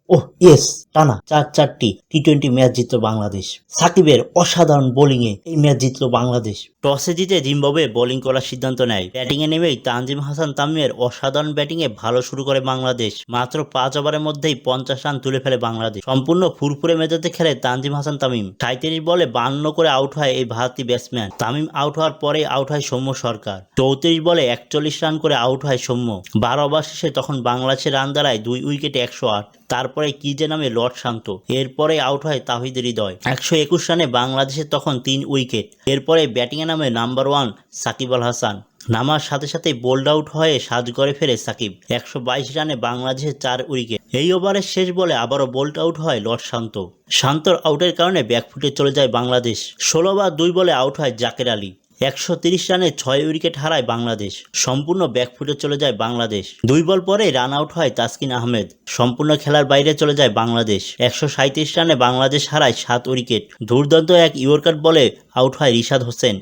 ওহ yes, টানা 4-4টি টি-20 match জিতল বাংলাদেশ। সাকিবের অসাধারণ বোলিংয়ে এই ম্যাচ জিতল বাংলাদেশ। টসে জিতে জিম্বাবুয়ে বোলিং করার সিদ্ধান্ত নেয়। ব্যাটিংয়ে নেমেই তানজিম হাসান তামিমের অসাধারণ ব্যাটিংয়ে ভালো শুরু করে বাংলাদেশ। মাত্র 5 ওভারের মধ্যেই 50 রান তুলে ফেলে বাংলাদেশ। সম্পূর্ণ ফুরফুরে মেজাজে খেলে তানজিম হাসান তামিম। 37 বলে 52 করে আউট হয় এই ভারতীয় ব্যাটসম্যান। তামিম আউট হওয়ার পরে আউট হয় সৌম্য সরকার। 34 বলে 41 রান করে আউট হয় সৌম্য। 12 ওভার শেষে তখন বাংলাদেশের রান দাঁড়ায় 2 উইকেটে 108। তারপরে কি যে নামে লর্ড শান্ত। এরপরে আউট হয় তাহিদ হৃদয়। 121 রানে বাংলাদেশের তখন 3 উইকেট। এরপরে ব্যাটিংয়ে নামে নাম্বার 1 সাকিব আল হাসান। নামার সাথে সাথে বোল্ড আউট হয়ে সাজ করে ফেরে সাকিব। 122 রানে বাংলাদেশের 4 উইকেট। এই ওভারের শেষ বলে আবারও বোল্ড আউট হয় লর্ড শান্ত। শান্তর আউটের কারণে ব্যাকফুটে চলে যায় বাংলাদেশ। 16 ওভার 2 বলে আউট হয় জাকের আলী। 130 রানে 6 উইকেট হারায় বাংলাদেশ। সম্পূর্ণ ব্যাকফুটে চলে যায় বাংলাদেশ। 2 বল পরে রান আউট হয় তাসকিন আহমেদ। সম্পূর্ণ খেলার বাইরে চলে যায় বাংলাদেশ। 137 রানে বাংলাদেশ হারায় 7 উইকেট। দুর্দান্ত এক ইয়র্কার বলে আউট হয় রিশাদ হোসেন।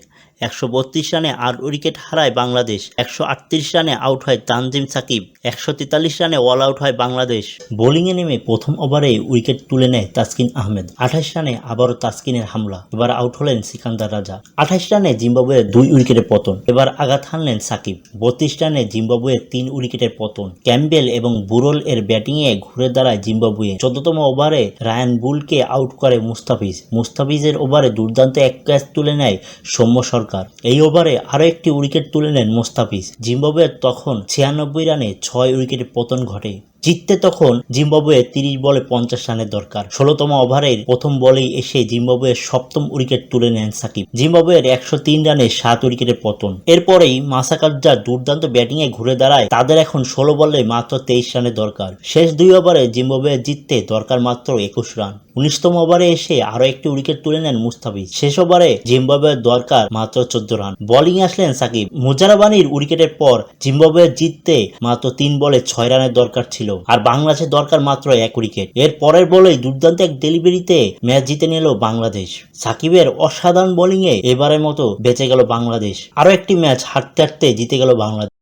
132 রানে 8 উইকেট হারায় বাংলাদেশ। 138 রানে আউট হয় তানজিম সাকিব। 143 রানে অল আউট হয় বাংলাদেশ। বোলিংয়ে নেমে প্রথম ওভারে উইকেট তুলে নেয় তাসকিন আহমেদ। 28 রানে আবারও তাসকিনের হামলা। এবার আউট হলেন সিকান্দার রাজা। 28 রানে জিম্বাবুয়ের 2 উইকেটের পতন। এবার আঘাত হানলেন সাকিব। 32 রানে জিম্বাবুয়ের 3 উইকেটের পতন। ক্যাম্বেল এবং বুরল এর ব্যাটিংয়ে ঘুরে দাঁড়ায় জিম্বাবুয়ে। 14তম ওভারে রায়ান বুলকে আউট করে মুস্তাফিজ। মুস্তাফিজের ওভারে দুর্দান্ত এক ক্যাচ তুলে নেয় সৌম্য সরকার। এই ওভারে আরো একটি উইকেট তুলে নেন মুস্তাফিজ। জিম্বাবুয়ের তখন 96 রানে 6 উইকেটের পতন ঘটে। জিততে তখন জিম্বাবুয়ে 30 বলে 50 রানের দরকার। 16তম ওভারের প্রথম বলেই এসে জিম্বাবুয়ের 7ম উইকেট তুলে নেন সাকিব। জিম্বাবুয়ের 103 রানে 7 উইকেটের পতন। এরপরেই মাসাকাডজার দুর্দান্ত ব্যাটিংয়ে ঘুরে দাঁড়ায়। তাদের এখন 16 বলে মাত্র 23 রানের দরকার। শেষ 2 ওভারে জিম্বাবুয়ে জিততে দরকার মাত্র 21 রান। 19তম ওভারে এসে আরো একটি উইকেট তুলে নেন মুস্তাফিজ। শেষ ওভারে জিম্বাবুয়ের দরকার মাত্র 14 রান। বোলিং আসলেন সাকিব। মুজারাবানির উইকেটের পর জিম্বাবুয়ে জিততে মাত্র 3 বলে 6 রানের দরকার ছিল। আর বাংলাদেশের দরকার মাত্র 1 উইকেট। এর পরের বলেই দুর্দান্ত এক ডেলিভারিতে ম্যাচ জিতে নিল বাংলাদেশ। সাকিবের অসাধারণ বোলিংয়ে এবারের মতো বেঁচে গেল বাংলাদেশ। আরো একটি ম্যাচ হারতে হারতে জিতে গেল বাংলাদেশ।